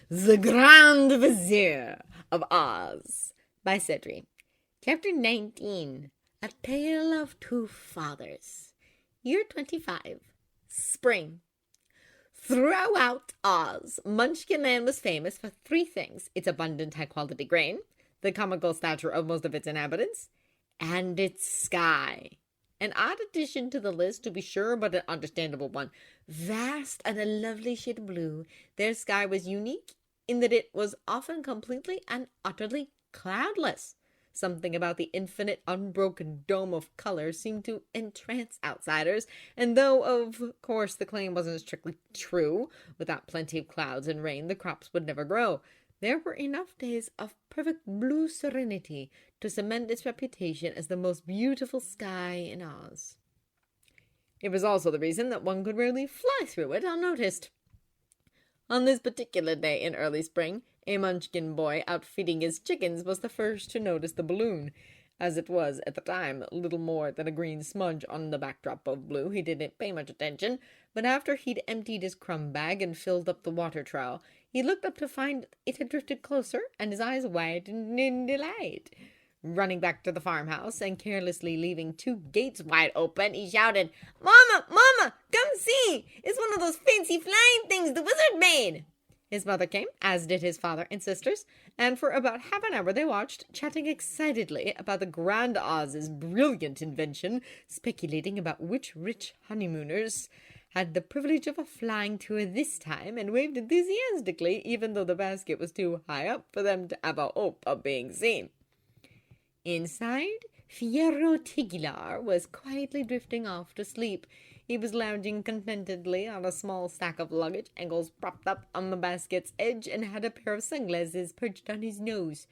The Grand Vizier of Oz by Cedric. Chapter 19. A Tale of Two Fathers. Year 25. Spring. Throughout Oz, Munchkinland was famous for three things: its abundant high-quality grain, the comical stature of most of its inhabitants, and its sky. An odd addition to the list, to be sure, but an understandable one. Vast and a lovely shade of blue, their sky was unique in that it was often completely and utterly cloudless. Something about the infinite, unbroken dome of color seemed to entrance outsiders, and though, of course, the claim wasn't strictly true, without plenty of clouds and rain, the crops would never grow, there were enough days of perfect blue serenity to cement its reputation as the most beautiful sky in Oz. It was also the reason that one could rarely fly through it unnoticed. On this particular day in early spring, a Munchkin boy out feeding his chickens was the first to notice the balloon. As it was, at the time, little more than a green smudge on the backdrop of blue, he didn't pay much attention, but after he'd emptied his crumb bag and filled up the water trough, he looked up to find it had drifted closer, and his eyes widened in delight. Running back to the farmhouse and carelessly leaving two gates wide open, he shouted, "Mama! Mama! Come see! It's one of those fancy flying things the wizard made!" His mother came, as did his father and sisters, and for about half an hour they watched, chatting excitedly about the Grand Oz's brilliant invention, speculating about which rich honeymooners had the privilege of a flying tour this time, and waved enthusiastically, even though the basket was too high up for them to have a hope of being seen. Inside, Fierro Tigular was quietly drifting off to sleep. He was lounging contentedly on a small stack of luggage, ankles propped up on the basket's edge, and had a pair of sunglasses perched on his nose.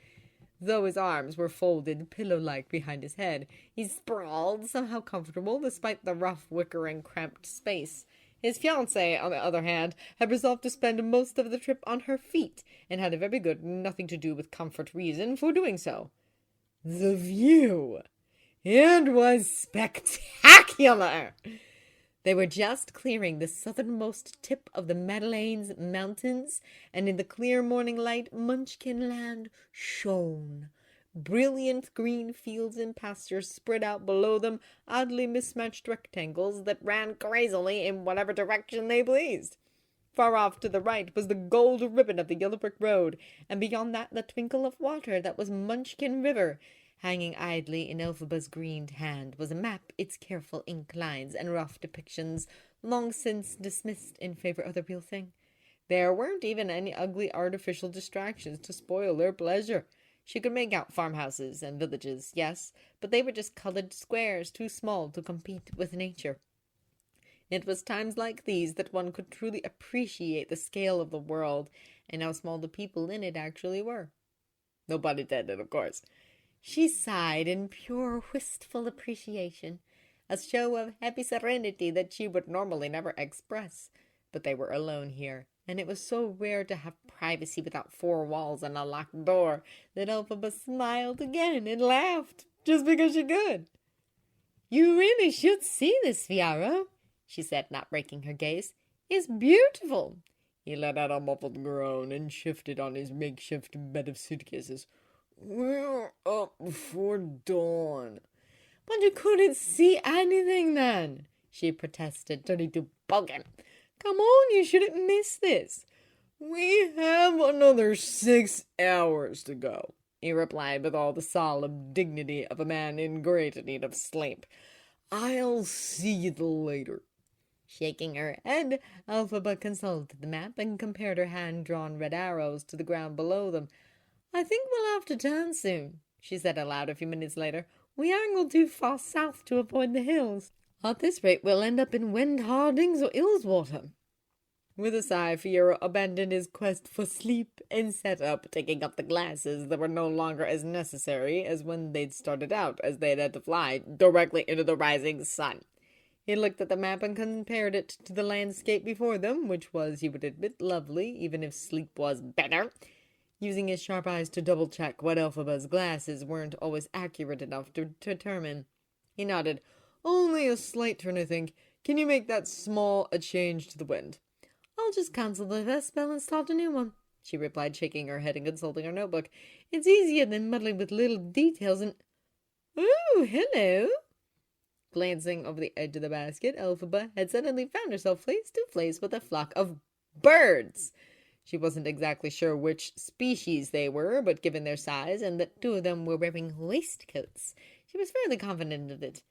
Though his arms were folded pillow-like behind his head, he sprawled, somehow comfortable, despite the rough wicker and cramped space. His fiancée, on the other hand, had resolved to spend most of the trip on her feet, and had a very good, nothing-to-do-with-comfort reason for doing so. The view! It was spectacular! They were just clearing the southernmost tip of the Madeleine's mountains, and in the clear morning light, Munchkinland shone. Brilliant green fields and pastures spread out below them, oddly mismatched rectangles that ran crazily in whatever direction they pleased. Far off to the right was the gold ribbon of the yellow brick road, and beyond that the twinkle of water that was Munchkin River. Hanging idly in Elphaba's greened hand was a map, its careful ink lines and rough depictions long since dismissed in favor of the real thing. There weren't even any ugly artificial distractions to spoil her pleasure. She could make out farmhouses and villages, yes, but they were just colored squares too small to compete with nature. It was times like these that one could truly appreciate the scale of the world and how small the people in it actually were. No pun intended, of course. She sighed in pure, wistful appreciation, a show of happy serenity that she would normally never express. But they were alone here, and it was so rare to have privacy without four walls and a locked door that Elphaba smiled again and laughed, just because she could. "You really should see this, Fiaro," she said, not breaking her gaze. "It's beautiful." He let out a muffled groan and shifted on his makeshift bed of suitcases. "We're up before dawn." "But you couldn't see anything then," she protested, turning to poke him. "Come on, you shouldn't miss this." "We have another 6 hours to go," he replied with all the solemn dignity of a man in great need of sleep. "I'll see you later." Shaking her head, Elphaba consulted the map and compared her hand-drawn red arrows to the ground below them. "I think we'll have to turn soon," she said aloud a few minutes later. "We angled too far south to avoid the hills. At this rate, we'll end up in Wendhardings or Illswater." With a sigh, Fiero abandoned his quest for sleep and sat up, taking up the glasses that were no longer as necessary as when they'd started out, as they'd had to fly directly into the rising sun. He looked at the map and compared it to the landscape before them, which was, he would admit, lovely, even if sleep was better. Using his sharp eyes to double-check what Elphaba's glasses weren't always accurate enough to determine. He nodded. "Only a slight turn, I think. Can you make that small a change to the wind?" "I'll just cancel the first spell and start a new one." she replied, shaking her head and consulting her notebook. It's easier than muddling with little details and... Oh, hello! Glancing over the edge of the basket, Elphaba had suddenly found herself face to face with a flock of birds. She wasn't exactly sure which species they were, but given their size and that two of them were wearing waistcoats, she was fairly confident of it.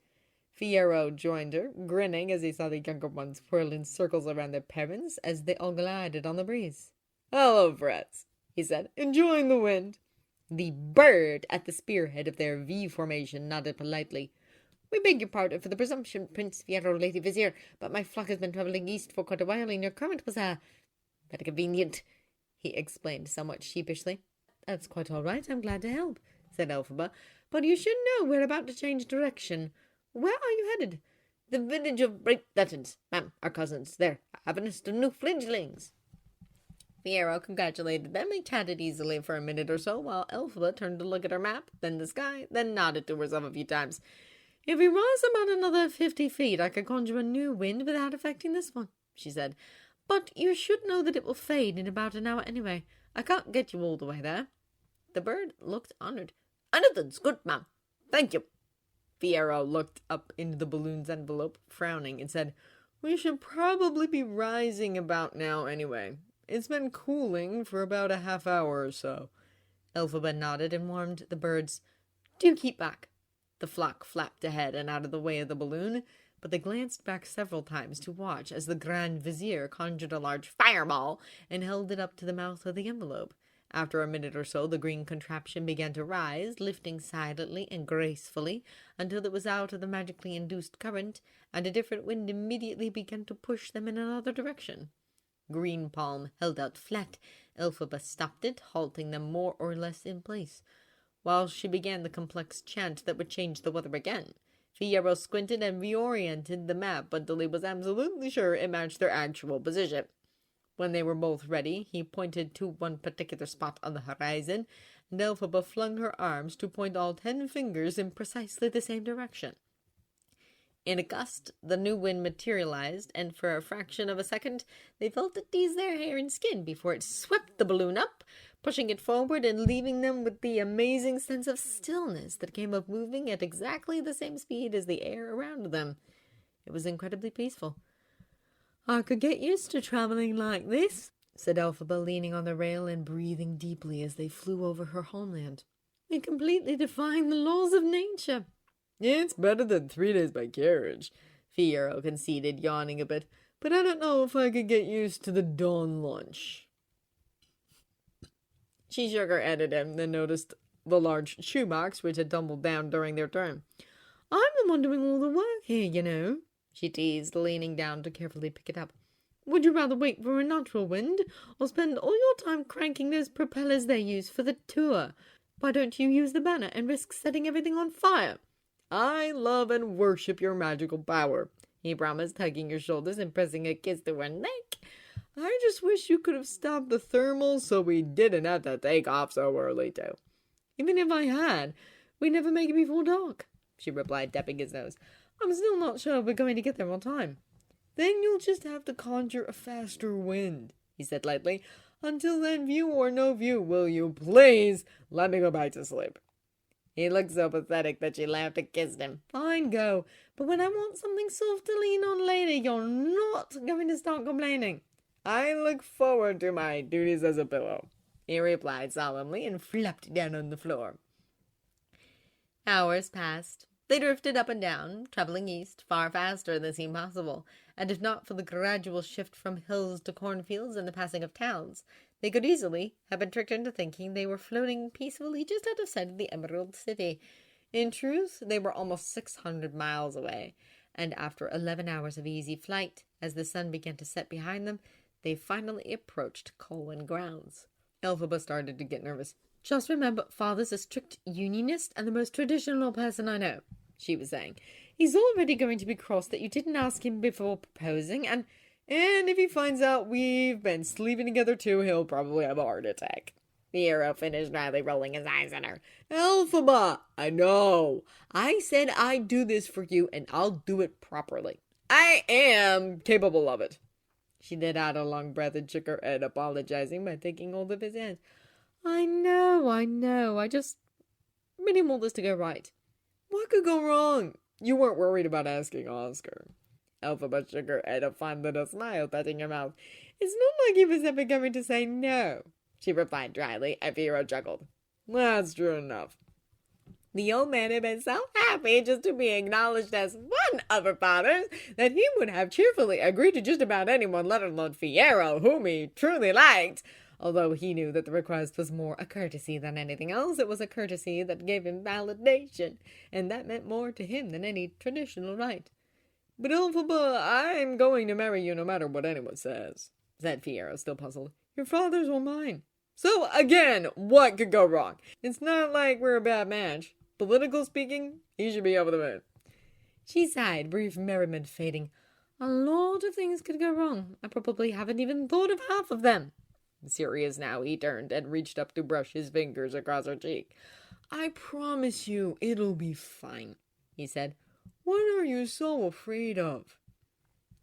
Fiyero joined her, grinning as he saw the younger ones whirl in circles around their parents as they all glided on the breeze. Hello, friends, he said, enjoying the wind. The bird at the spearhead of their V formation nodded politely. We beg your pardon for the presumption, Prince Fiyero, Lady Vizier, but my flock has been travelling east for quite a while, and your current was, very convenient, he explained somewhat sheepishly. That's quite all right, I'm glad to help, said Elphaba, but you should know we're about to change direction. Where are you headed? The village of Great Legends, ma'am, our cousins. They're having us to new fledglings. Fiyero congratulated them and chatted easily for a minute or so, while Elphaba turned to look at her map, then the sky, then nodded to herself a few times. If we rise about another 50 feet, I could conjure a new wind without affecting this one, she said. But you should know that it will fade in about an hour anyway. I can't get you all the way there. The bird looked honored. Anything's good, ma'am. Thank you. Fiyero looked up into the balloon's envelope, frowning, and said, We should probably be rising about now anyway. It's been cooling for about a half hour or so. Elphaba nodded and warned the birds. Do keep back. The flock flapped ahead and out of the way of the balloon, but they glanced back several times to watch as the Grand Vizier conjured a large fireball and held it up to the mouth of the envelope. After a minute or so, the green contraption began to rise, lifting silently and gracefully until it was out of the magically induced current, and a different wind immediately began to push them in another direction. Green Palm held out flat. Elphaba stopped it, halting them more or less in place, while she began the complex chant that would change the weather again. Fiyero squinted and reoriented the map until he was absolutely sure it matched their actual position. When they were both ready, he pointed to one particular spot on the horizon, and Elphaba flung her arms to point all 10 fingers in precisely the same direction. In a gust, the new wind materialized, and for a fraction of a second, they felt it tease their hair and skin before it swept the balloon up, pushing it forward and leaving them with the amazing sense of stillness that came of moving at exactly the same speed as the air around them. It was incredibly peaceful. I could get used to traveling like this, said Elphaba, leaning on the rail and breathing deeply as they flew over her homeland. We completely defying the laws of nature. It's better than 3 days by carriage, Fiyero conceded, yawning a bit, but I don't know if I could get used to the dawn lunch. She shook her head at him, then noticed the large shoebox which had tumbled down during their turn. I'm the one doing all the work here, you know, she teased, leaning down to carefully pick it up. Would you rather wait for a natural wind, or spend all your time cranking those propellers they use for the tour? Why don't you use the banner and risk setting everything on fire? I love and worship your magical power, he promised, hugging her shoulders and pressing a kiss to her neck. I just wish you could have stopped the thermals so we didn't have to take off so early, too. Even if I had, we'd never make it before dark, she replied, tapping his nose. I'm still not sure we're going to get there on time. Then you'll just have to conjure a faster wind, he said lightly. Until then, view or no view, will you please let me go back to sleep? He looked so pathetic that she laughed and kissed him. Fine, go. But when I want something soft to lean on later, you're not going to start complaining. I look forward to my duties as a pillow, he replied solemnly and flopped down on the floor. Hours passed. They drifted up and down, traveling east far faster than seemed possible, and if not for the gradual shift from hills to cornfields and the passing of towns, they could easily have been tricked into thinking they were floating peacefully just out of sight of the Emerald City. In truth, they were almost 600 miles away, and after 11 hours of easy flight, as the sun began to set behind them, they finally approached Colwyn grounds. Elphaba started to get nervous. Just remember, Father's a strict unionist and the most traditional person I know, she was saying. He's already going to be cross that you didn't ask him before proposing, and if he finds out we've been sleeping together too, he'll probably have a heart attack. The hero finished dryly, rolling his eyes at her. Elphaba, I know. I said I'd do this for you, and I'll do it properly. I am capable of it. She let out a long breath and shook her head, apologizing by taking hold of his hand. I know. I just really want this to go right. What could go wrong? You weren't worried about asking Oscar. Elphaba shook her head, a fine little smile touching her mouth. It's not like he was ever going to say no, she replied dryly, and Fiyero chuckled. That's true enough. The old man had been so happy just to be acknowledged as one of her fathers that he would have cheerfully agreed to just about anyone, let alone Fiyero, whom he truly liked. Although he knew that the request was more a courtesy than anything else, it was a courtesy that gave him validation, and that meant more to him than any traditional right. But Elphaba, I'm going to marry you no matter what anyone says, said Fiyero, still puzzled. Your father's or mine. So, again, what could go wrong? It's not like we're a bad match. Political speaking, he should be over the moon. She sighed, brief merriment fading. A lot of things could go wrong. I probably haven't even thought of half of them. Serious now, he turned and reached up to brush his fingers across her cheek. I promise you it'll be fine, he said. What are you so afraid of?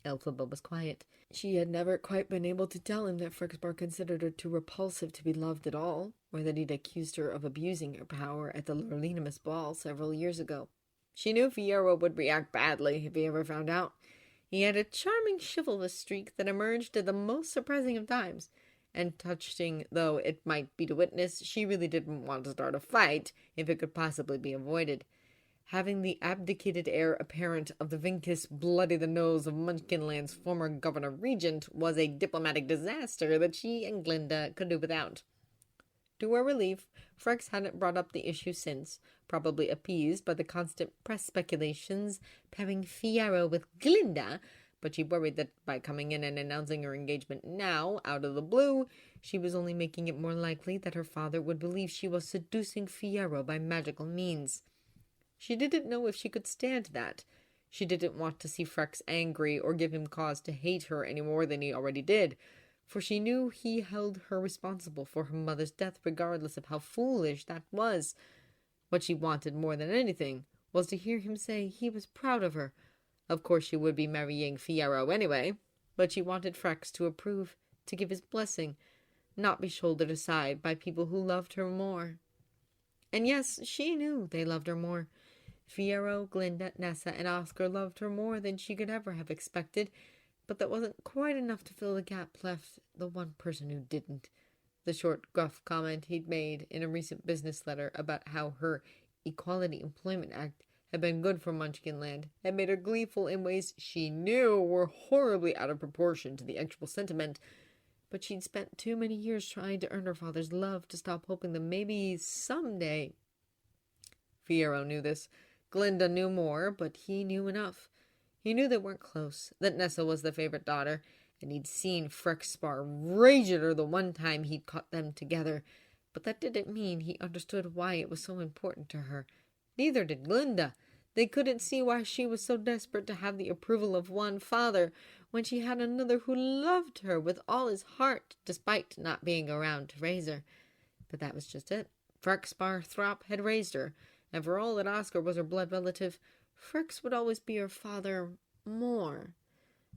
Elphaba was quiet. She had never quite been able to tell him that Frexbar considered her too repulsive to be loved at all, or that he'd accused her of abusing her power at the Lorlinimus ball several years ago. She knew Fiyero would react badly if he ever found out. He had a charming chivalrous streak that emerged at the most surprising of times, and touching though it might be to witness, she really didn't want to start a fight if it could possibly be avoided. Having the abdicated heir apparent of the Vincus bloody the nose of Munchkinland's former governor-regent was a diplomatic disaster that she and Glinda could do without. To her relief, Frex hadn't brought up the issue since, probably appeased by the constant press speculations pairing Fiyero with Glinda, but she worried that by coming in and announcing her engagement now, out of the blue, she was only making it more likely that her father would believe she was seducing Fiyero by magical means. She didn't know if she could stand that. She didn't want to see Frex angry or give him cause to hate her any more than he already did, for she knew he held her responsible for her mother's death regardless of how foolish that was. What she wanted more than anything was to hear him say he was proud of her. Of course she would be marrying Fiyero anyway, but she wanted Frex to approve, to give his blessing, not be shouldered aside by people who loved her more. And yes, she knew they loved her more. Fiyero, Glinda, Nessa, and Oscar loved her more than she could ever have expected, but that wasn't quite enough to fill the gap left the one person who didn't. The short, gruff comment he'd made in a recent business letter about how her Equality Employment Act had been good for Munchkinland had made her gleeful in ways she knew were horribly out of proportion to the actual sentiment, but she'd spent too many years trying to earn her father's love to stop hoping that maybe someday. Fiyero knew this. Glinda knew more, but he knew enough. He knew they weren't close, that Nessa was the favorite daughter, and he'd seen Frexbar rage at her the one time he'd caught them together, but that didn't mean he understood why it was so important to her. Neither did Glinda. They couldn't see why she was so desperate to have the approval of one father when she had another who loved her with all his heart, despite not being around to raise her. But that was just it. Frexbar Throp had raised her, and for all that Oscar was her blood relative, Frex would always be her father more.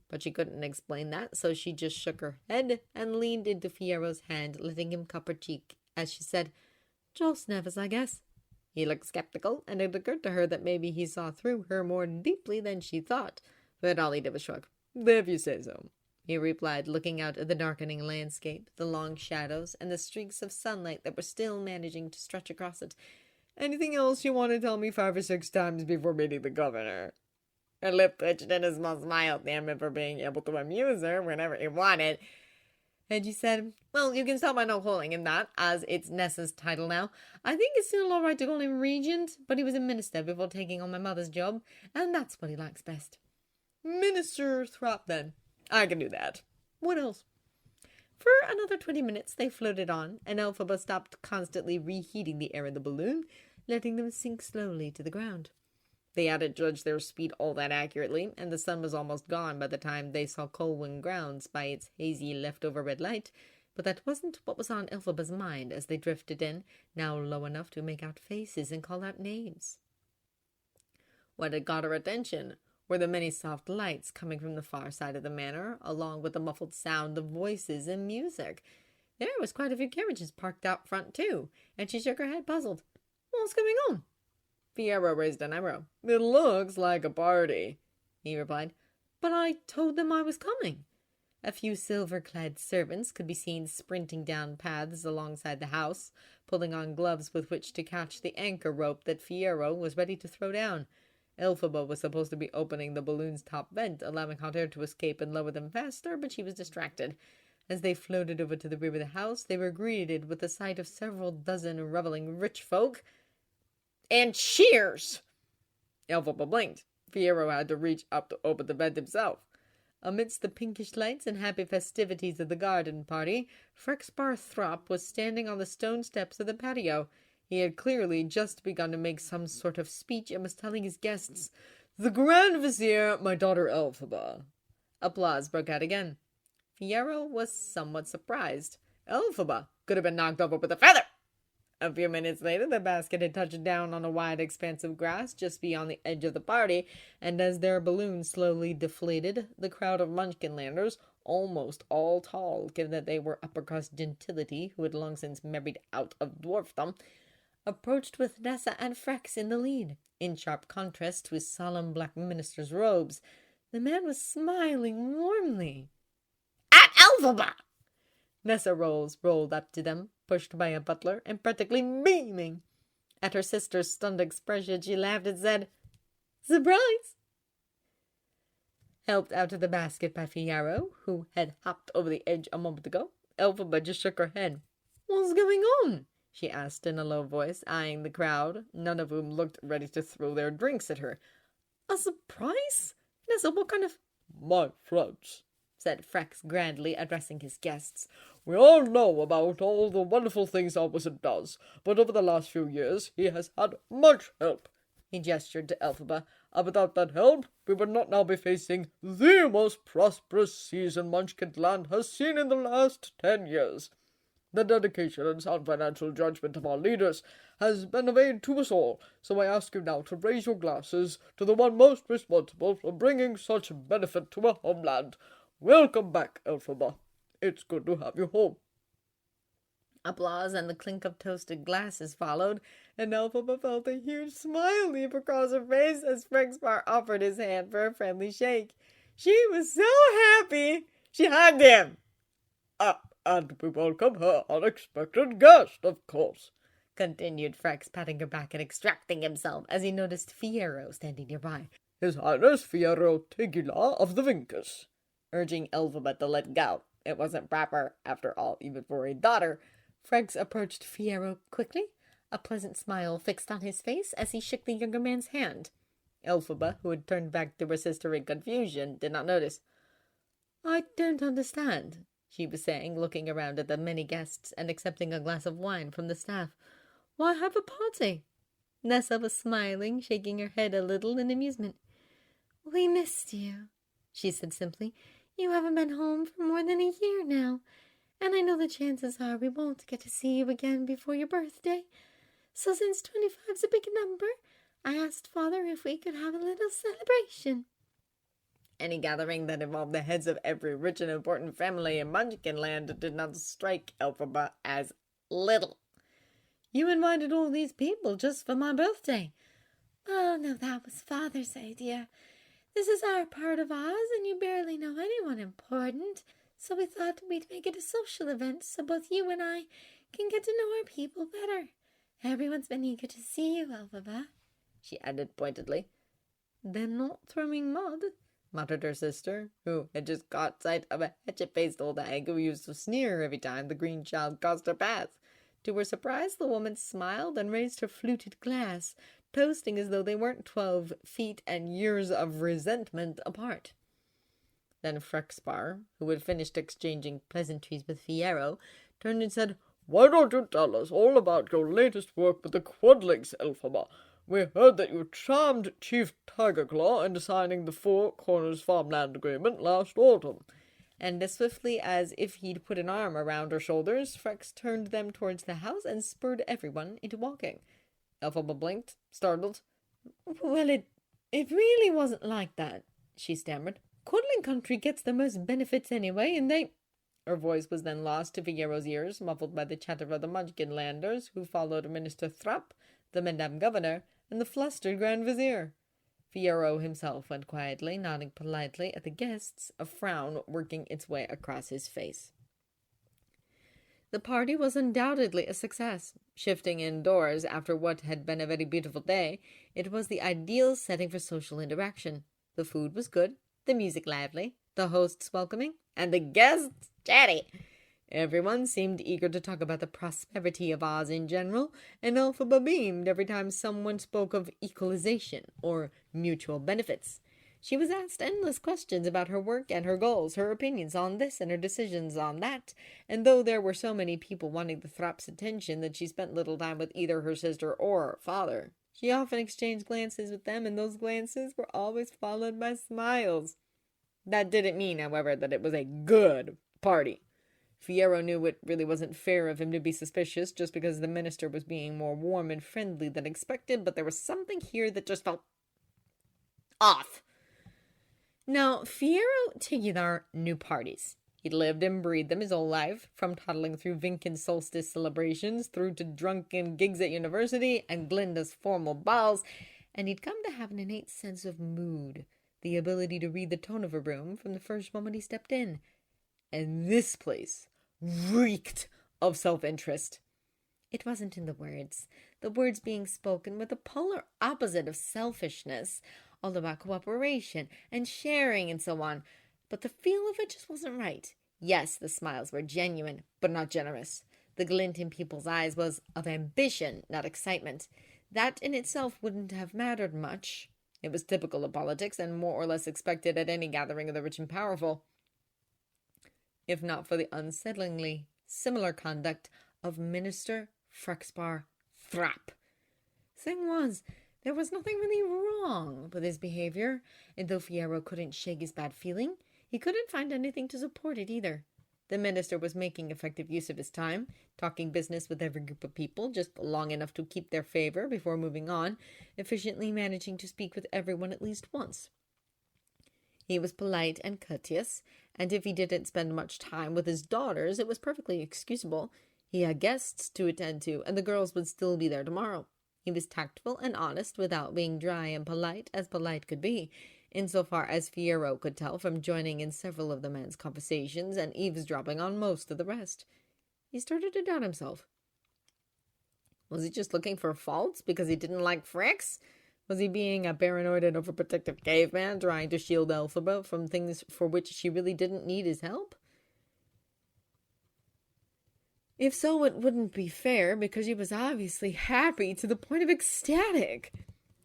But she couldn't explain that, so she just shook her head and leaned into Fiyero's hand, letting him cup her cheek, as she said, "Just nervous, I guess." He looked skeptical, and it occurred to her that maybe he saw through her more deeply than she thought, but all he did was shrug. "If you say so," he replied, looking out at the darkening landscape, the long shadows, and the streaks of sunlight that were still managing to stretch across it. "Anything else you want to tell me 5 or 6 times before meeting the governor?" Her lip twitched in a small smile at him for being able to amuse her whenever he wanted. And she said, "Well, you can stop by not calling him that, as it's Nessa's title now. I think it's still all right to call him Regent, but he was a minister before taking on my mother's job, and that's what he likes best." "Minister Throp, then. I can do that. What else?" For another 20 minutes they floated on, and Elphaba stopped constantly reheating the air in the balloon, letting them sink slowly to the ground. They hadn't judged their speed all that accurately, and the sun was almost gone by the time they saw Colwyn Grounds by its hazy leftover red light, but that wasn't what was on Elphaba's mind as they drifted in, now low enough to make out faces and call out names. What had got her attention were the many soft lights coming from the far side of the manor, along with the muffled sound of voices and music. There was quite a few carriages parked out front, too, and she shook her head, puzzled. What's going on? Fiyero raised an eyebrow. It looks like a party, he replied. But I told them I was coming. A few silver-clad servants could be seen sprinting down paths alongside the house, pulling on gloves with which to catch the anchor rope that Fiyero was ready to throw down. Elphaba was supposed to be opening the balloon's top vent, allowing hot air to escape and lower them faster, but she was distracted. As they floated over to the rear of the house, they were greeted with the sight of several dozen reveling rich folk. And cheers! Elphaba blinked. Fiyero had to reach up to open the vent himself. Amidst the pinkish lights and happy festivities of the garden party, Frexbar Throp was standing on the stone steps of the patio. He had clearly just begun to make some sort of speech and was telling his guests, "The Grand Vizier, my daughter Elphaba." Applause broke out again. Fiyero was somewhat surprised. Elphaba could have been knocked over with a feather. A few minutes later, the basket had touched down on a wide expanse of grass just beyond the edge of the party, and as their balloon slowly deflated, the crowd of Munchkinlanders, almost all tall, given that they were upper-crust gentility who had long since married out of dwarfdom, approached with Nessa and Frex in the lead. In sharp contrast to his solemn black minister's robes, the man was smiling warmly. At Elphaba! Nessa rolled up to them, pushed by a butler, and practically beaming. At her sister's stunned expression, she laughed and said, "Surprise!" Helped out of the basket by Fiyero, who had hopped over the edge a moment ago, Elphaba just shook her head. "What's going on?" she asked in a low voice, eyeing the crowd, none of whom looked ready to throw their drinks at her. "A surprise? Nessa, what kind of—" "My friends," said Frex grandly, addressing his guests, "we all know about all the wonderful things our wizard does, but over the last few years he has had much help." He gestured to Elphaba. "Without that help, we would not now be facing the most prosperous season Munchkinland has seen in the last 10 years. The dedication and sound financial judgment of our leaders has been of aid to us all, so I ask you now to raise your glasses to the one most responsible for bringing such benefit to our homeland. Welcome back, Elphaba. It's good to have you home." Applause and the clink of toasted glasses followed, and Elphaba felt a huge smile leap across her face as Frexbar offered his hand for a friendly shake. She was so happy, she hugged him. And we welcome her unexpected guest, of course," continued Frex, patting her back and extracting himself as he noticed Fiyero standing nearby. "His Highness Fiyero Tegila of the Vinkus," urging Elphaba to let go. It wasn't proper, after all, even for a daughter. Frex approached Fiyero quickly, a pleasant smile fixed on his face as he shook the younger man's hand. Elphaba, who had turned back to her sister in confusion, did not notice. "I don't understand," she was saying, looking around at the many guests and accepting a glass of wine from the staff. "Why have a party?" Nessa was smiling, shaking her head a little in amusement. "We missed you," she said simply. "You haven't been home for more than a year now, and I know the chances are we won't get to see you again before your birthday. So since 25's a big number, I asked Father if we could have a little celebration." Any gathering that involved the heads of every rich and important family in Munchkinland did not strike Elphaba as little. "You invited all these people just for my birthday." "Oh, no, that was Father's idea. This is our part of Oz, and you barely know anyone important, so we thought we'd make it a social event so both you and I can get to know our people better. Everyone's been eager to see you, Elphaba," she added pointedly. "They're not throwing mud," muttered her sister, who had just caught sight of a hatchet-faced old hag who used to sneer every time the green child crossed her path. To her surprise, the woman smiled and raised her fluted glass, toasting as though they weren't 12 feet and years of resentment apart. Then Frexbar, who had finished exchanging pleasantries with Fiyero, turned and said, "Why don't you tell us all about your latest work with the Quadlings, Elphaba? We heard that you charmed Chief Tigerclaw into signing the Four Corners Farmland Agreement last autumn." And as swiftly as if he'd put an arm around her shoulders, Frex turned them towards the house and spurred everyone into walking. Elphaba blinked, startled. "Well, it It really wasn't like that, she stammered. Codling Country gets the most benefits anyway, and they... Her voice was then lost to Fiero's ears, muffled by the chatter of the Munchkinlanders, who followed Minister Thrupp, the Madame Governor, and the flustered Grand Vizier. Fiero himself went quietly, nodding politely at the guests, a frown working its way across his face. The party was undoubtedly a success. Shifting indoors after what had been a very beautiful day, it was the ideal setting for social interaction. The food was good, the music lively, the hosts welcoming, and the guests chatty. Everyone seemed eager to talk about the prosperity of Oz in general, and Elphaba beamed every time someone spoke of equalization or mutual benefits. She was asked endless questions about her work and her goals, her opinions on this and her decisions on that, and though there were so many people wanting the Throps' attention that she spent little time with either her sister or her father, she often exchanged glances with them, and those glances were always followed by smiles. That didn't mean, however, that it was a good party. Fiero knew it really wasn't fair of him to be suspicious just because the minister was being more warm and friendly than expected, but there was something here that just felt off. Now, Fiero Tigular knew parties. He'd lived and breathed them his whole life, from toddling through Vinkin solstice celebrations through to drunken gigs at university and Glinda's formal balls, and he'd come to have an innate sense of mood, the ability to read the tone of a room from the first moment he stepped in. And this place reeked of self-interest. It wasn't in the words being spoken were the polar opposite of selfishness, all about cooperation and sharing and so on, but the feel of it just wasn't right. Yes, the smiles were genuine, but not generous. The glint in people's eyes was of ambition, not excitement. That in itself wouldn't have mattered much. It was typical of politics and more or less expected at any gathering of the rich and powerful, if not for the unsettlingly similar conduct of Minister Frexbar Thrapp. Thing was, there was nothing really wrong with his behavior, and though Fiero couldn't shake his bad feeling, he couldn't find anything to support it either. The minister was making effective use of his time, talking business with every group of people, just long enough to keep their favor before moving on, efficiently managing to speak with everyone at least once. He was polite and courteous, and if he didn't spend much time with his daughters, it was perfectly excusable. He had guests to attend to, and the girls would still be there tomorrow. He was tactful and honest without being dry and polite as polite could be, insofar as Fiero could tell from joining in several of the men's conversations and eavesdropping on most of the rest. He started to doubt himself. Was he just looking for faults because he didn't like Fricks? Was he being a paranoid and overprotective caveman trying to shield Elphaba from things for which she really didn't need his help? If so, it wouldn't be fair, because she was obviously happy to the point of ecstatic.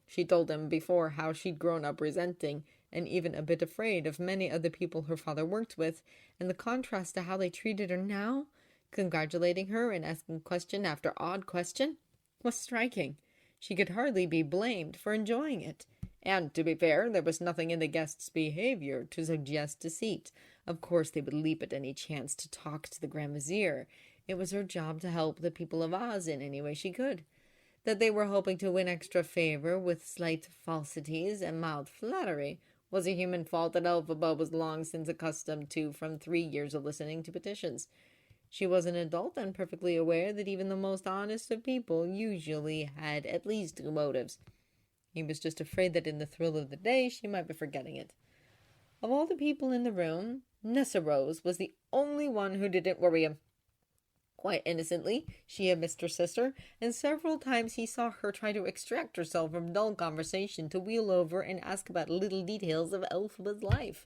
She told him before how she'd grown up resenting and even a bit afraid of many of the people her father worked with, and the contrast to how they treated her now, congratulating her and asking question after odd question, was striking. She could hardly be blamed for enjoying it. And, to be fair, there was nothing in the guests' behavior to suggest deceit. Of course they would leap at any chance to talk to the Grand Vizier. It was her job to help the people of Oz in any way she could. That they were hoping to win extra favor with slight falsities and mild flattery was a human fault that Elphaba was long since accustomed to from 3 years of listening to petitions. She was an adult and perfectly aware that even the most honest of people usually had at least 2 motives. He was just afraid that in the thrill of the day she might be forgetting it. Of all the people in the room, Nessarose was the only one who didn't worry him. Quite innocently, she had missed her sister, and several times he saw her try to extract herself from dull conversation to wheel over and ask about little details of Elphaba's life.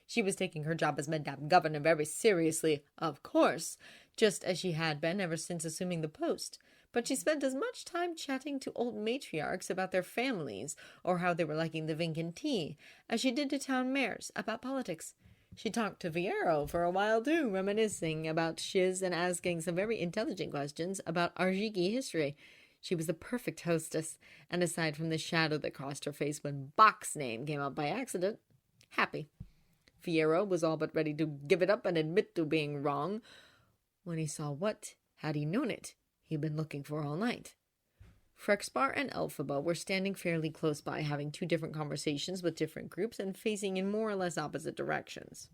She was taking her job as Madame Governor very seriously, of course, just as she had been ever since assuming the post, but she spent as much time chatting to old matriarchs about their families, or how they were liking the Vinkin tea, as she did to town mayors about politics. She talked to Fiero for a while, too, reminiscing about Shiz and asking some very intelligent questions about Arjiki history. She was the perfect hostess, and aside from the shadow that crossed her face when Bach's name came up by accident, happy. Fiero was all but ready to give it up and admit to being wrong when he saw what, had he known it, he'd been looking for all night. Frexbar and Elphaba were standing fairly close by, having two different conversations with different groups and facing in more or less opposite directions.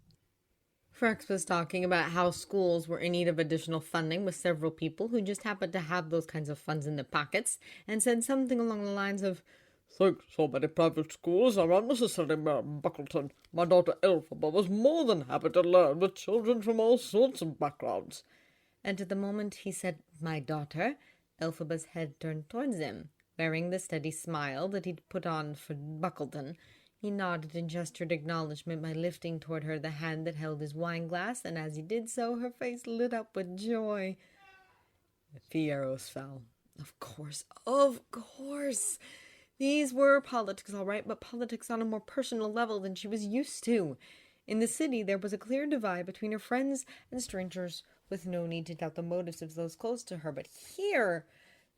Frex was talking about how schools were in need of additional funding with several people who just happened to have those kinds of funds in their pockets, and said something along the lines of, "Think so many private schools are unnecessary, Madam Buckleton. My daughter Elphaba was more than happy to learn with children from all sorts of backgrounds." And at the moment he said, "my daughter," Elphaba's head turned towards him. Wearing the steady smile that he'd put on for Buckleton, he nodded and gestured acknowledgment by lifting toward her the hand that held his wine-glass, and as he did so, her face lit up with joy. Fieros fell. Of course. These were politics, all right, but politics on a more personal level than she was used to. In the city, there was a clear divide between her friends and strangers, with no need to doubt the motives of those close to her. But here,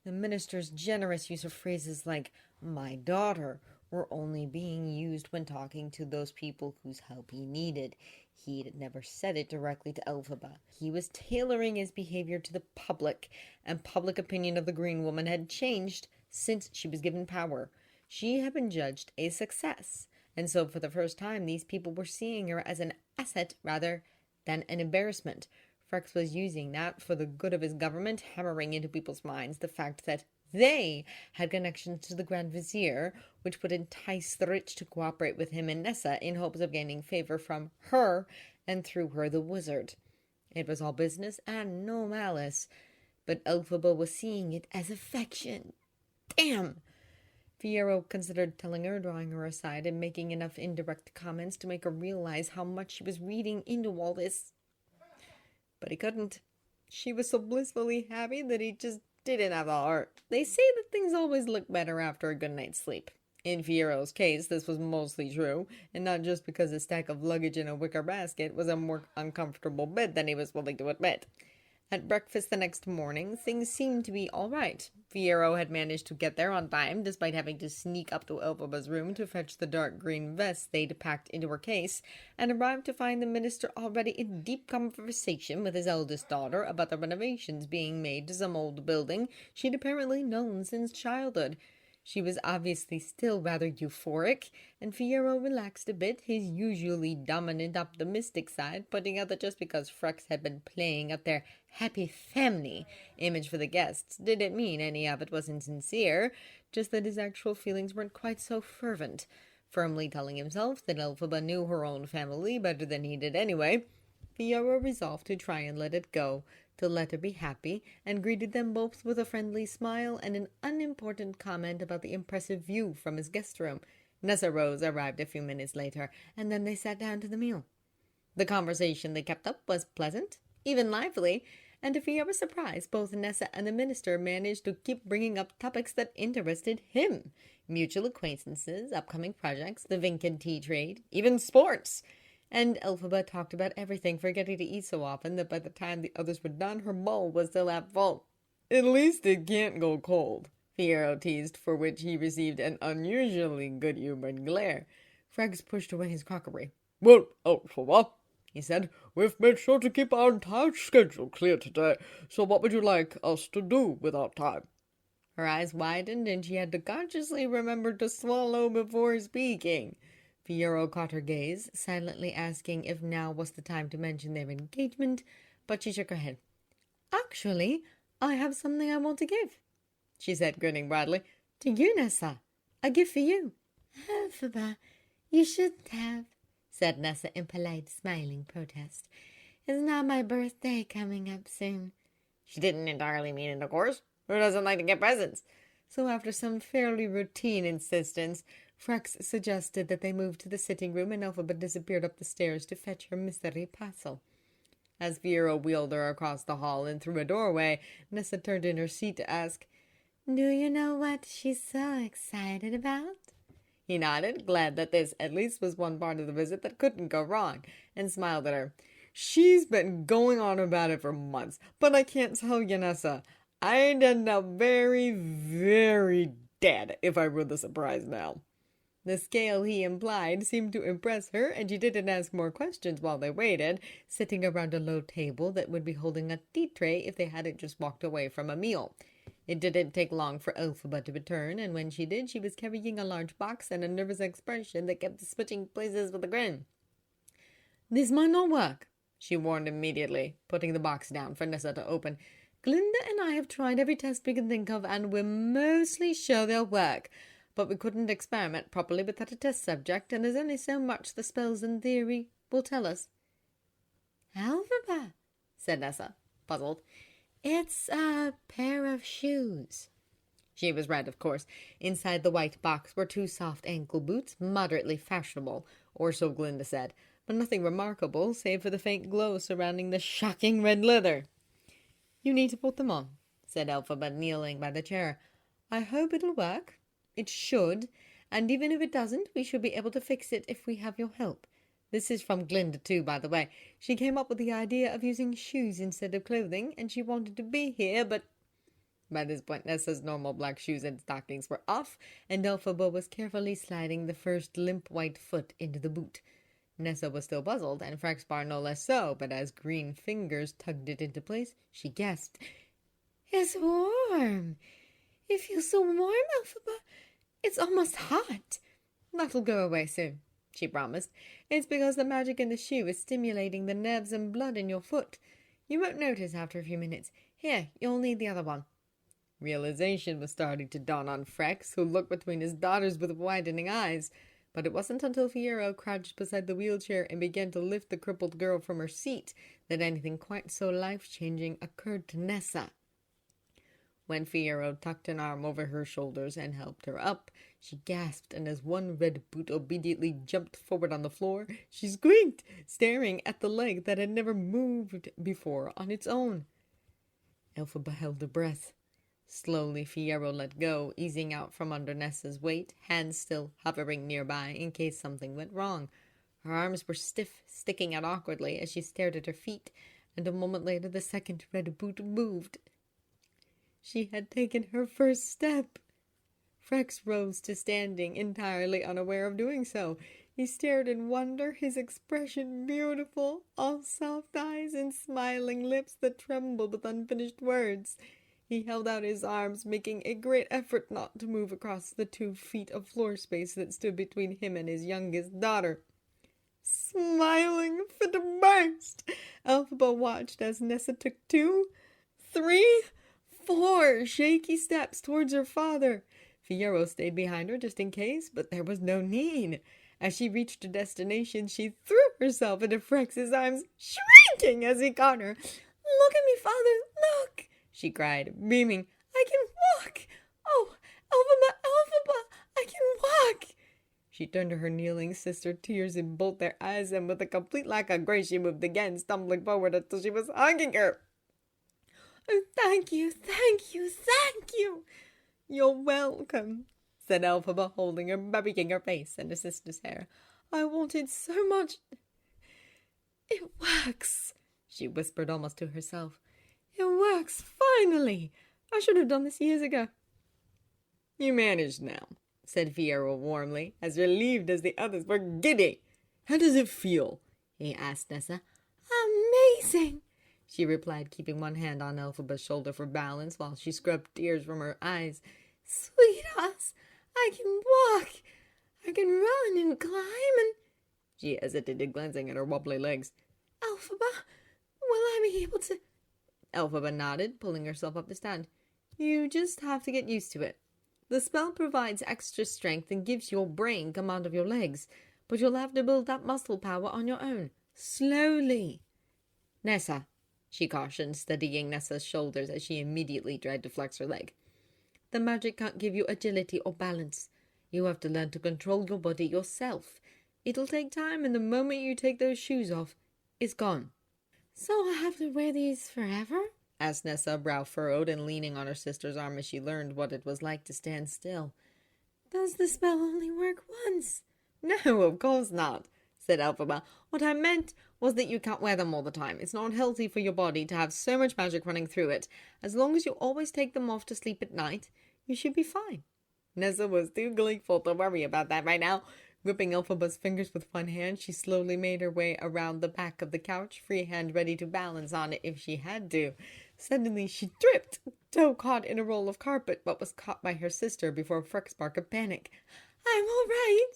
the minister's generous use of phrases like "my daughter" were only being used when talking to those people whose help he needed. He'd never said it directly to Elphaba. He was tailoring his behavior to the public, and public opinion of the green woman had changed since she was given power. She had been judged a success, and so for the first time these people were seeing her as an asset rather than an embarrassment. Frex was using that for the good of his government, hammering into people's minds the fact that they had connections to the Grand Vizier, which would entice the rich to cooperate with him and Nessa in hopes of gaining favor from her, and through her the wizard. It was all business and no malice, but Elphaba was seeing it as affection. Damn! Fiyero considered telling her, drawing her aside, and making enough indirect comments to make her realize how much she was reading into all this. But he couldn't. She was so blissfully happy that he just didn't have the heart. They say that things always look better after a good night's sleep. In Fiero's case, this was mostly true, and not just because a stack of luggage in a wicker basket was a more uncomfortable bed than he was willing to admit. At breakfast the next morning, things seemed to be all right. Vizier had managed to get there on time, despite having to sneak up to Elphaba's room to fetch the dark green vest they'd packed into her case, and arrived to find the minister already in deep conversation with his eldest daughter about the renovations being made to some old building she'd apparently known since childhood. She was obviously still rather euphoric, and Fiyero relaxed a bit, his usually dominant optimistic side, pointing out that just because Frex had been playing up their happy family image for the guests didn't mean any of it was insincere, just that his actual feelings weren't quite so fervent. Firmly telling himself that Elphaba knew her own family better than he did anyway, Fiyero resolved to try and let it go, to let her be happy, and greeted them both with a friendly smile and an unimportant comment about the impressive view from his guest room. Nessa Rose arrived a few minutes later, and then they sat down to the meal. The conversation they kept up was pleasant, even lively, and to Fiore's surprise, both Nessa and the minister managed to keep bringing up topics that interested him. Mutual acquaintances, upcoming projects, the Vinkin tea trade, even sports. And Elphaba talked about everything, forgetting to eat so often that by the time the others were done, her bowl was still half full. "At least it can't go cold," Fiyero teased, for which he received an unusually good-humored glare. Frex pushed away his crockery. "Well, Elphaba," he said, "we've made sure to keep our entire schedule clear today, so what would you like us to do with our time?" Her eyes widened, and she had to consciously remember to swallow before speaking. Fiyero caught her gaze, silently asking if now was the time to mention their engagement, but she shook her head. "Actually, I have something I want to give," she said, grinning broadly. "To you, Nessa. A gift for you." "Elphaba, you shouldn't have," said Nessa in polite, smiling protest. "It's not my birthday coming up soon." She didn't entirely mean it, of course. Who doesn't like to get presents? So after some fairly routine insistence, Frex suggested that they move to the sitting room, and Elphaba disappeared up the stairs to fetch her mystery parcel. As Vera wheeled her across the hall and through a doorway, Nessa turned in her seat to ask, "Do you know what she's so excited about?" He nodded, glad that this at least was one part of the visit that couldn't go wrong, and smiled at her. "She's been going on about it for months, but I can't tell you, Nessa. I'd end up very, very dead if I were the surprise now." The scale he implied seemed to impress her, and she didn't ask more questions while they waited, sitting around a low table that would be holding a tea tray if they hadn't just walked away from a meal. It didn't take long for Elphaba to return, and when she did, she was carrying a large box and a nervous expression that kept switching places with a grin. "This might not work," she warned immediately, putting the box down for Nessa to open. "Glinda and I have tried every test we can think of, and we're mostly sure they'll work. But we couldn't experiment properly without a test subject, and there's only so much the spells in theory will tell us." "Elphaba," said Nessa, puzzled. "It's a pair of shoes." She was right, of course. Inside the white box were 2 soft ankle boots, moderately fashionable, or so Glinda said, but nothing remarkable save for the faint glow surrounding the shocking red leather. "You need to put them on," said Elphaba, kneeling by the chair. "I hope it'll work. It should, and even if it doesn't, we should be able to fix it if we have your help. This is from Glinda, too, by the way. She came up with the idea of using shoes instead of clothing, and she wanted to be here, but—" By this point, Nessa's normal black shoes and stockings were off, and Elphaba was carefully sliding the first limp white foot into the boot. Nessa was still puzzled, and Frexbar no less so, but as green fingers tugged it into place, she gasped. "It's warm. It feels so warm, Elphaba. It's almost hot." "That'll go away soon," she promised. "It's because the magic in the shoe is stimulating the nerves and blood in your foot. You won't notice after a few minutes. Here, you'll need the other one." Realization was starting to dawn on Frex, who looked between his daughters with widening eyes. But it wasn't until Fiyero crouched beside the wheelchair and began to lift the crippled girl from her seat that anything quite so life-changing occurred to Nessa. When Fiyero tucked an arm over her shoulders and helped her up, she gasped, and as one red boot obediently jumped forward on the floor, she squeaked, staring at the leg that had never moved before on its own. Elphaba held her breath. Slowly, Fiyero let go, easing out from under Nessa's weight, hands still hovering nearby in case something went wrong. Her arms were stiff, sticking out awkwardly as she stared at her feet, and a moment later the second red boot moved. She had taken her first step. Frex rose to standing, entirely unaware of doing so. He stared in wonder, his expression beautiful, all soft eyes and smiling lips that trembled with unfinished words. He held out his arms, making a great effort not to move across the 2 feet of floor space that stood between him and his youngest daughter. Smiling fit to burst, Elphaba watched as Nessa took 2, 3, 4 shaky steps towards her father. Fiyero stayed behind her just in case, but there was no need. As she reached her destination, she threw herself into Frex's arms, shrieking as he caught her. "Look at me, father, look!" she cried, beaming. "I can walk! Oh, Elphaba, I can walk!" She turned to her kneeling sister, tears in both their eyes, and with a complete lack of grace she moved again, stumbling forward until she was hugging her. "Oh, thank you! "You're welcome," said Elphaba, holding her, burying her face in her sister's hair. "I wanted so much—" "It works," she whispered almost to herself. "It works, finally! I should have done this years ago." "You managed now," said Fiyero warmly, as relieved as the others were giddy. "How does it feel?" he asked Nessa. "Amazing!" she replied, keeping one hand on Elphaba's shoulder for balance while she scrubbed tears from her eyes. "Sweethearts, I can walk! I can run and climb and—" She hesitated, glancing at her wobbly legs. "Elphaba, will I be able to—" Elphaba nodded, pulling herself up to stand. "You just have to get used to it. The spell provides extra strength and gives your brain command of your legs, but you'll have to build that muscle power on your own, slowly." "Nessa," she cautioned, steadying Nessa's shoulders as she immediately tried to flex her leg. "The magic can't give you agility or balance. You have to learn to control your body yourself. It'll take time, and the moment you take those shoes off, it's gone." "So I have to wear these forever?" asked Nessa, brow furrowed and leaning on her sister's arm as she learned what it was like to stand still. "Does the spell only work once?" "No, of course not," said Elphaba. "What I meant was that you can't wear them all the time. It's not healthy for your body to have so much magic running through it. As long as you always take them off to sleep at night, you should be fine." Nessa was too gleeful to worry about that right now. Gripping Elphaba's fingers with one hand, she slowly made her way around the back of the couch, free hand ready to balance on it if she had to. Suddenly she tripped, toe caught in a roll of carpet, but was caught by her sister before Frexbar could panic. "I'm all right,"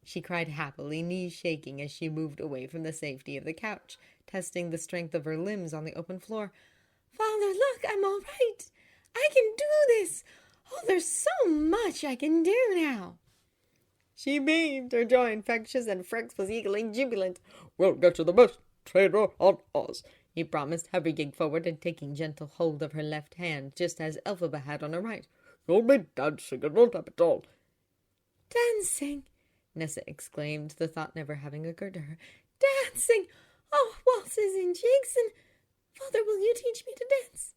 she cried happily, knees shaking as she moved away from the safety of the couch, testing the strength of her limbs on the open floor. "Father, look, I'm all right. I can do this. Oh, there's so much I can do now." She beamed, her joy infectious, and Frex was eagerly jubilant. "We'll get you the best trainer on Oz," he promised, hurrying forward and taking gentle hold of her left hand, just as Elphaba had on her right. "You'll be dancing and won't have it all." "Dancing!" Nessa exclaimed, the thought never having occurred to her. "Dancing! Oh, waltzes and jigs, and Father, will you teach me to dance?"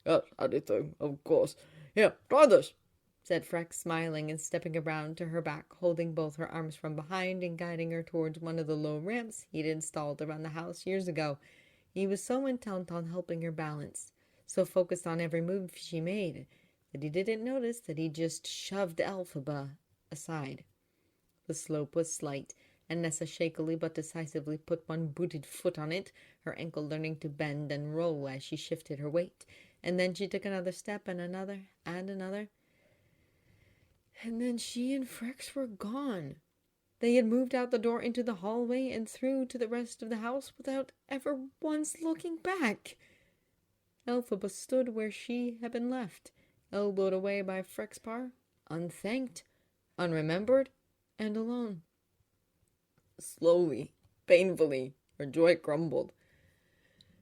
"Yes, anything, of course. Here, try this," said Frex, smiling and stepping around to her back, holding both her arms from behind and guiding her towards one of the low ramps he'd installed around the house years ago. He was so intent on helping her balance, so focused on every move she made, that he didn't notice that he just shoved Elphaba aside. The slope was slight, and Nessa shakily but decisively put one booted foot on it, her ankle learning to bend and roll as she shifted her weight. And then she took another step, and another, and another. And then she and Frex were gone. They had moved out the door into the hallway and through to the rest of the house without ever once looking back. Elphaba stood where she had been left, elbowed away by Frexpar, unthanked, unremembered, and alone. Slowly, painfully, her joy crumbled.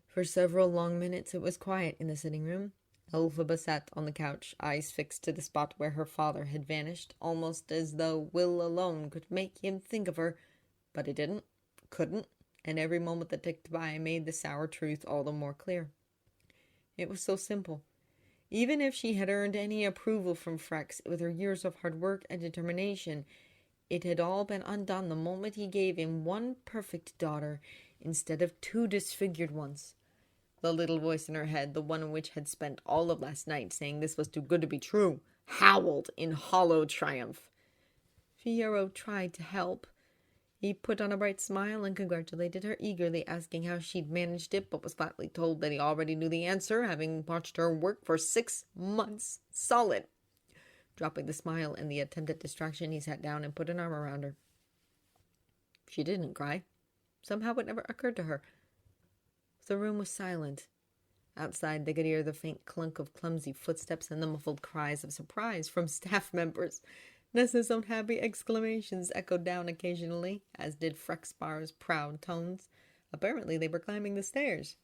For several long minutes it was quiet in the sitting room. Elphaba sat on the couch, eyes fixed to the spot where her father had vanished, almost as though will alone could make him think of her. But it didn't, couldn't, and every moment that ticked by made the sour truth all the more clear. It was so simple. Even if she had earned any approval from Frex with her years of hard work and determination, it had all been undone the moment he gave him one perfect daughter instead of two disfigured ones. The little voice in her head, the one which had spent all of last night saying this was too good to be true, howled in hollow triumph. Fiyero tried to help. He put on a bright smile and congratulated her eagerly, asking how she'd managed it, but was flatly told that he already knew the answer, having watched her work for 6 months solid. Dropping the smile and the attempted distraction, he sat down and put an arm around her. She didn't cry. Somehow it never occurred to her. The room was silent. Outside, they could hear the faint clunk of clumsy footsteps and the muffled cries of surprise from staff members. Nessa's own happy exclamations echoed down occasionally, as did Frexbar's proud tones. Apparently they were climbing the stairs.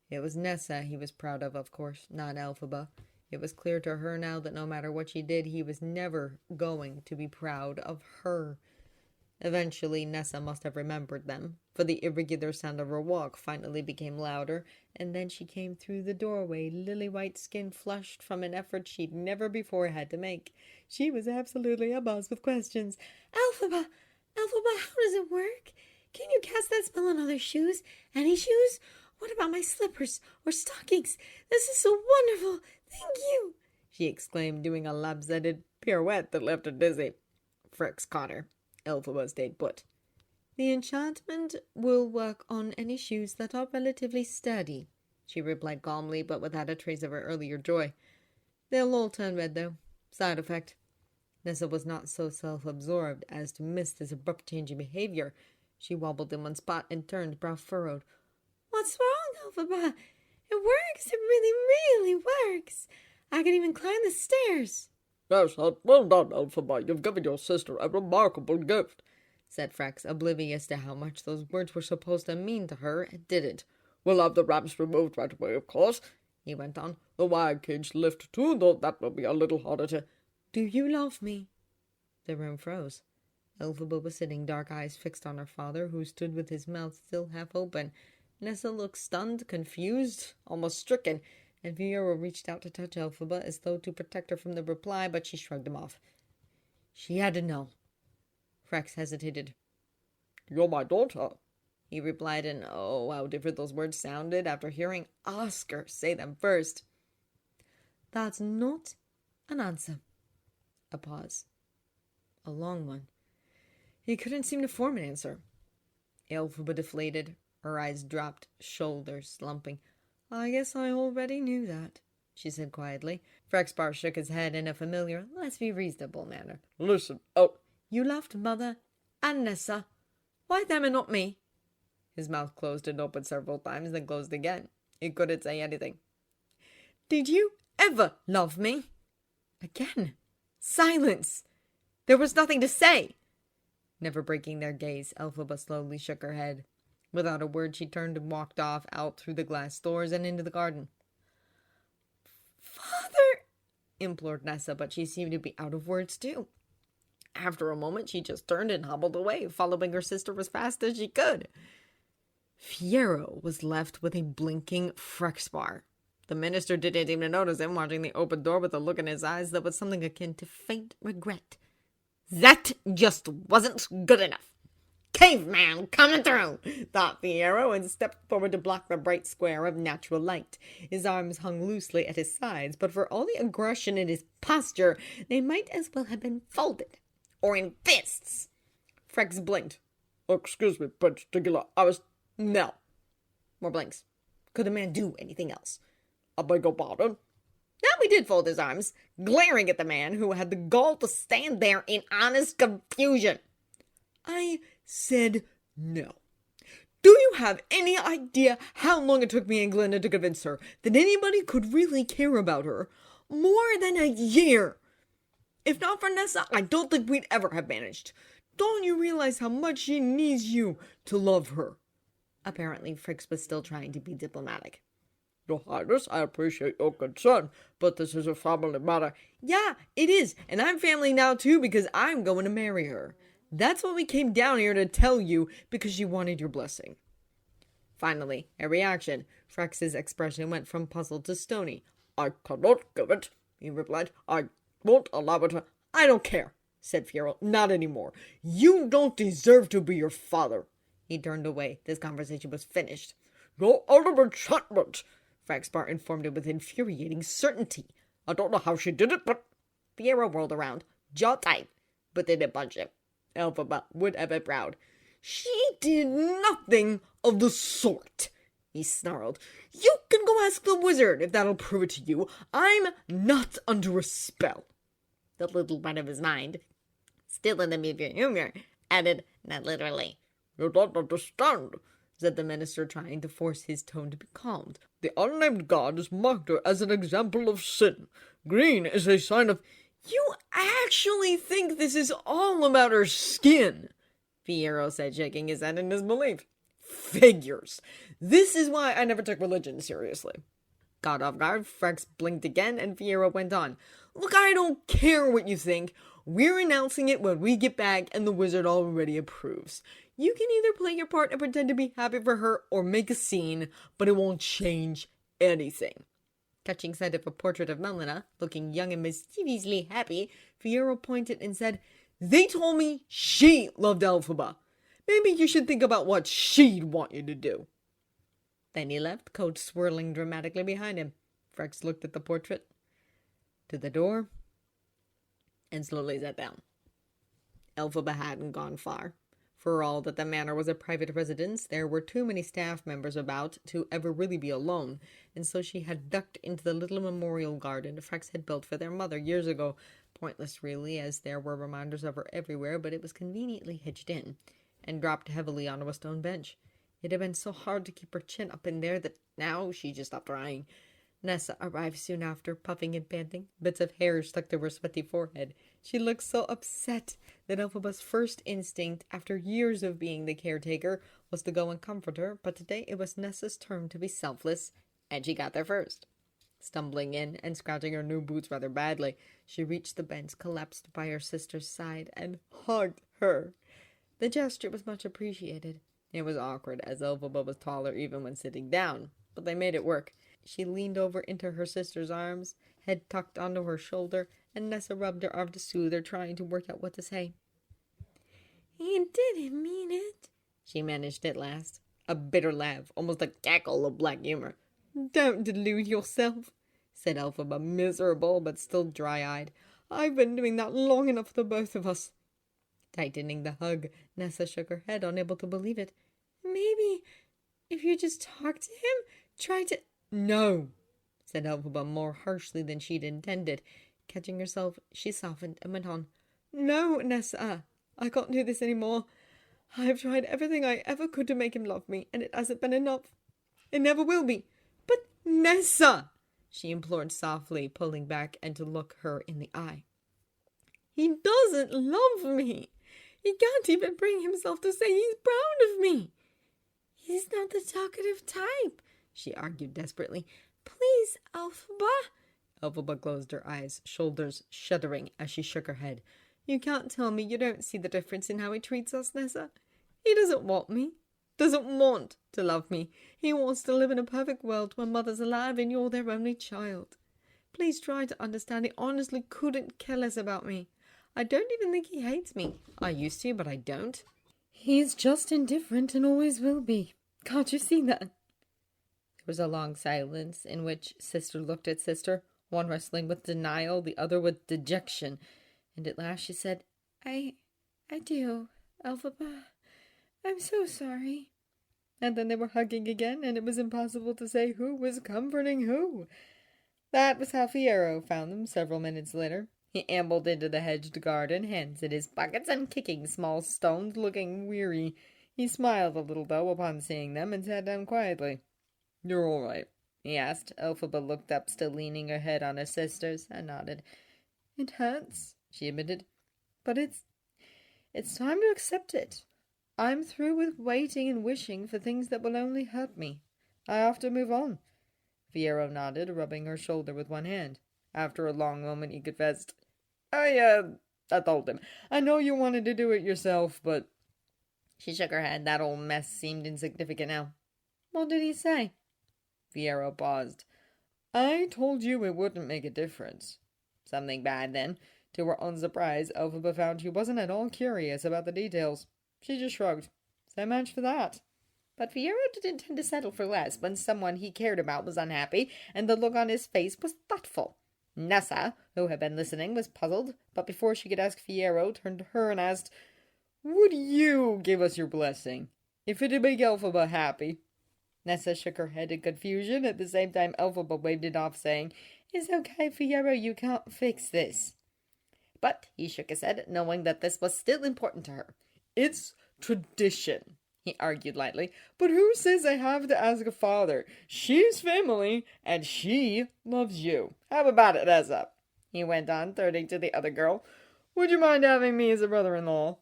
It was Nessa he was proud of course, not Elphaba. It was clear to her now that no matter what she did, he was never going to be proud of her. Eventually, Nessa must have remembered them, for the irregular sound of her walk finally became louder, and then she came through the doorway, lily-white skin flushed from an effort she'd never before had to make. She was absolutely abuzz with questions. "Elphaba! Elphaba, how does it work? Can you cast that spell on other shoes? Any shoes? What about my slippers or stockings? This is so wonderful! Thank you!" she exclaimed, doing a lopsided pirouette that left her dizzy. Frex caught her. Elphaba stayed put. "The enchantment will work on any shoes that are relatively sturdy," she replied calmly, but without a trace of her earlier joy. "They'll all turn red, though. Side effect." Nessa was not so self-absorbed as to miss this abrupt change in behavior. She wobbled in one spot and turned, brow furrowed. "What's wrong, Elphaba? It works. It really, really works. I can even climb the stairs." "Yes, well done, Elphaba. You've given your sister a remarkable gift," said Frex, oblivious to how much those words were supposed to mean to her, and didn't. "We'll have the ramps removed right away, of course," he went on. "The wire cage lift, too, though that will be a little harder to—" "Do you love me?" The room froze. Elphaba was sitting, dark eyes fixed on her father, who stood with his mouth still half open. Nessa looked stunned, confused, almost stricken, and Fiyero reached out to touch Elphaba as though to protect her from the reply, but she shrugged him off. She had to know. Frex hesitated. "You're my daughter," he replied, and oh, how different those words sounded after hearing Oscar say them first. "That's not an answer." A pause. A long one. He couldn't seem to form an answer. Elphaba deflated, her eyes dropped, shoulders slumping. I guess I already knew that, she said quietly. Frexbar shook his head in a familiar, let's be reasonable manner. Listen, oh, You loved Mother and Nessa. Why them and not me? His mouth closed and opened several times, then closed again. He couldn't say anything. Did you ever love me? Again. Silence. There was nothing to say. Never breaking their gaze, Elphaba slowly shook her head. Without a word, she turned and walked off, out through the glass doors and into the garden. Father, implored Nessa, but she seemed to be out of words too. After a moment, she just turned and hobbled away, following her sister as fast as she could. Fiyero was left with a blinking Frexbar. The minister didn't even notice him, watching the open door with a look in his eyes that was something akin to faint regret. That just wasn't good enough. Caveman coming through, thought Fiyero, and stepped forward to block the bright square of natural light. His arms hung loosely at his sides, but for all the aggression in his posture, they might as well have been folded, or in fists. Frex blinked. excuse me, particular, I was... No. More blinks. Could the man do anything else? I beg your pardon? Now he did fold his arms, glaring at the man who had the gall to stand there in honest confusion. I said no. Do you have any idea how long it took me and Glinda to convince her that anybody could really care about her? More than a year. If not for Nessa, I don't think we'd ever have managed. Don't you realize how much she needs you to love her? Apparently, Frix was still trying to be diplomatic. Your Highness, I appreciate your concern, but this is a family matter. Yeah, it is, and I'm family now too because I'm going to marry her. That's what we came down here to tell you because she wanted your blessing. Finally, a reaction. Frex's expression went from puzzled to stony. I cannot give it, he replied. I won't allow it. I don't care, said Fiyero. Not anymore. You don't deserve to be your father. He turned away. This conversation was finished. You're out of enchantment, Frexbar informed him with infuriating certainty. I don't know how she did it, but... Fiyero whirled around, jaw tight, but didn't budge him. Elphaba would have been proud. She did nothing of the sort, he snarled. You can go ask the wizard if that'll prove it to you. I'm not under a spell. The little part of his mind, still in the mood of humor, added, not literally. You don't understand, said the minister, trying to force his tone to be calmed. The unnamed god has marked her as an example of sin. Green is a sign of... You actually think this is all about her skin? Fiyero said, shaking his head in disbelief. Figures. This is why I never took religion seriously. Caught off guard, Frex blinked again, and Fiyero went on. Look, I don't care what you think. We're announcing it when we get back, and the wizard already approves. You can either play your part and pretend to be happy for her, or make a scene, but it won't change anything. Catching sight of a portrait of Melina, looking young and mischievously happy, Fiyero pointed and said, They told me she loved Elphaba. Maybe you should think about what she'd want you to do. Then he left, coat swirling dramatically behind him. Frex looked at the portrait, to the door, and slowly sat down. Elphaba hadn't gone far. For all that the manor was a private residence, there were too many staff members about to ever really be alone, and so she had ducked into the little memorial garden Frex had built for their mother years ago. Pointless, really, as there were reminders of her everywhere, but it was conveniently hitched in, and dropped heavily onto a stone bench. It had been so hard to keep her chin up in there that now she just stopped trying. Nessa arrived soon after, puffing and panting, bits of hair stuck to her sweaty forehead. She looked so upset that Elphaba's first instinct, after years of being the caretaker, was to go and comfort her, but today it was Nessa's turn to be selfless, and she got there first. Stumbling in and scratching her new boots rather badly, she reached the bench, collapsed by her sister's side, and hugged her. The gesture was much appreciated. It was awkward, as Elphaba was taller even when sitting down, but they made it work. She leaned over into her sister's arms, head tucked onto her shoulder, and Nessa rubbed her arm to soothe her, trying to work out what to say. He didn't mean it, she managed at last. A bitter laugh, almost a cackle of black humor. Don't delude yourself, said Elphaba, miserable but still dry-eyed. I've been doing that long enough for both of us. Tightening the hug, Nessa shook her head, unable to believe it. Maybe if you just talk to him, try to... No, said Elphaba more harshly than she'd intended. Catching herself, she softened and went on. No, Nessa, I can't do this any more. I have tried everything I ever could to make him love me, and it hasn't been enough. It never will be. But Nessa, she implored softly, pulling back and to look her in the eye. He doesn't love me. He can't even bring himself to say he's proud of me. He's not the talkative type, she argued desperately. Please, Elphaba. Elphaba closed her eyes, shoulders shuddering as she shook her head. You can't tell me you don't see the difference in how he treats us, Nessa. He doesn't want me. Doesn't want to love me. He wants to live in a perfect world where mother's alive and you're their only child. Please try to understand. He honestly couldn't care less about me. I don't even think he hates me. I used to, but I don't. He's just indifferent and always will be. Can't you see that? There was a long silence in which sister looked at sister, one wrestling with denial, the other with dejection. And at last she said, I do, Elphaba. I'm so sorry. And then they were hugging again, and it was impossible to say who was comforting who. That was how Fiyero found them several minutes later. He ambled into the hedged garden, hands in his pockets, and kicking small stones, looking weary. He smiled a little, though, upon seeing them, and sat down quietly. You're all right, he asked. Elphaba looked up, still leaning her head on her sister's, and nodded. It hurts, she admitted, but it's time to accept it. I'm through with waiting and wishing for things that will only hurt me. I have to move on. Fiyero nodded, rubbing her shoulder with one hand. After a long moment, he confessed, I told him. I know you wanted to do it yourself, but... She shook her head. That old mess seemed insignificant now. What did he say? Fiyero paused. I told you it wouldn't make a difference. Something bad, then. To her own surprise, Elphaba found she wasn't at all curious about the details. She just shrugged. So much for that. But Fiyero didn't tend to settle for less when someone he cared about was unhappy, and the look on his face was thoughtful. Nessa, who had been listening, was puzzled, but before she could ask, Fiyero turned to her and asked, Would you give us your blessing, if it'd make Elphaba happy? Nessa shook her head in confusion. At the same time, Elphaba waved it off, saying, It's okay, Fiyero, you can't fix this. But he shook his head, knowing that this was still important to her. It's tradition, he argued lightly. But who says I have to ask a father? She's family, and she loves you. How about it, Nessa? He went on, turning to the other girl. Would you mind having me as a brother-in-law?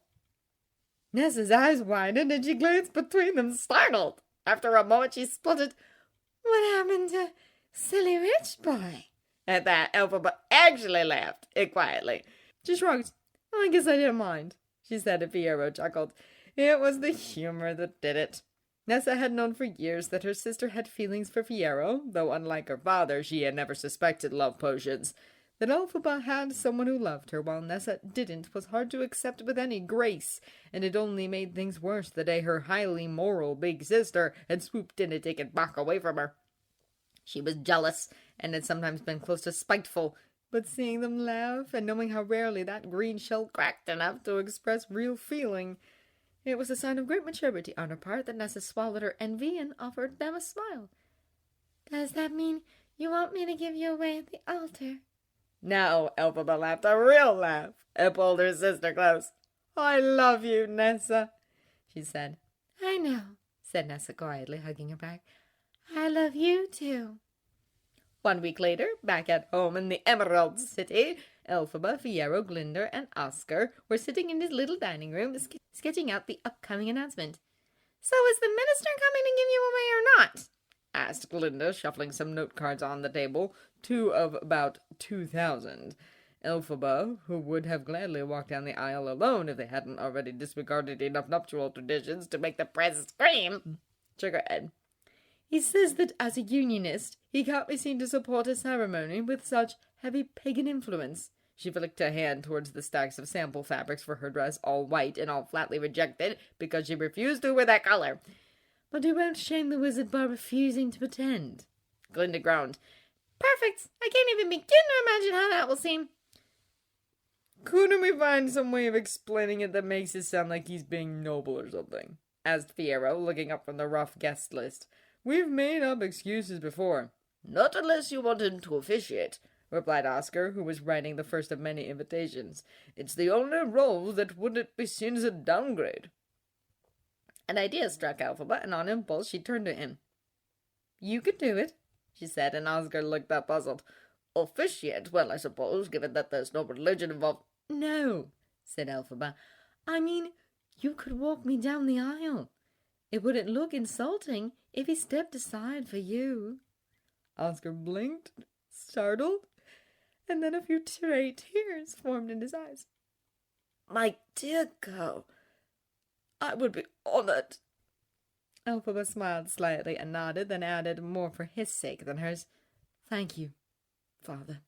Nessa's eyes widened, and she glanced between them, startled. After a moment, she spluttered, What happened to silly rich boy? At that, Elphaba actually laughed, quietly. She shrugged. I guess I didn't mind, she said, and Fiyero chuckled. It was the humor that did it. Nessa had known for years that her sister had feelings for Fiyero, though unlike her father, she had never suspected love potions. That Elphaba had someone who loved her, while Nessa didn't, was hard to accept with any grace, and it only made things worse the day her highly moral big sister had swooped in and taken Bach away from her. She was jealous, and had sometimes been close to spiteful, but seeing them laugh, and knowing how rarely that green shell cracked enough to express real feeling, it was a sign of great maturity on her part that Nessa swallowed her envy and offered them a smile. Does that mean you want me to give you away at the altar? No, Elphaba laughed a real laugh, and pulled her sister close. I love you, Nessa, she said. I know, said Nessa quietly, hugging her back. I love you, too. 1 week later, back at home in the Emerald City, Elphaba, Fiyero, Glinder, and Oscar were sitting in his little dining room, sketching out the upcoming announcement. So is the minister coming to give you away or not? Asked Glinda, shuffling some note cards on the table, 2 of about 2,000. Elphaba, who would have gladly walked down the aisle alone if they hadn't already disregarded enough nuptial traditions to make the press scream, shook her head. He says that as a unionist, he can't be seen to support a ceremony with such heavy pagan influence. She flicked her hand towards the stacks of sample fabrics for her dress, all white and all flatly rejected, because she refused to wear that color. But he won't shame the wizard by refusing to pretend. Glinda groaned. Perfect! I can't even begin to imagine how that will seem. Couldn't we find some way of explaining it that makes it sound like he's being noble or something? Asked Fiyero, looking up from the rough guest list. We've made up excuses before. Not unless you want him to officiate, replied Oscar, who was writing the first of many invitations. It's the only role that wouldn't be seen as a downgrade. An idea struck Elphaba, and on impulse she turned to him. You could do it, she said, and Oscar looked up puzzled. Officiate? Well, I suppose, given that there's no religion involved. No, said Elphaba. I mean, you could walk me down the aisle. It wouldn't look insulting if he stepped aside for you. Oscar blinked, startled, and then a few stray tears formed in his eyes. My dear girl, I would be honored. Elphaba smiled slightly and nodded, then added, more for his sake than hers, Thank you, Father.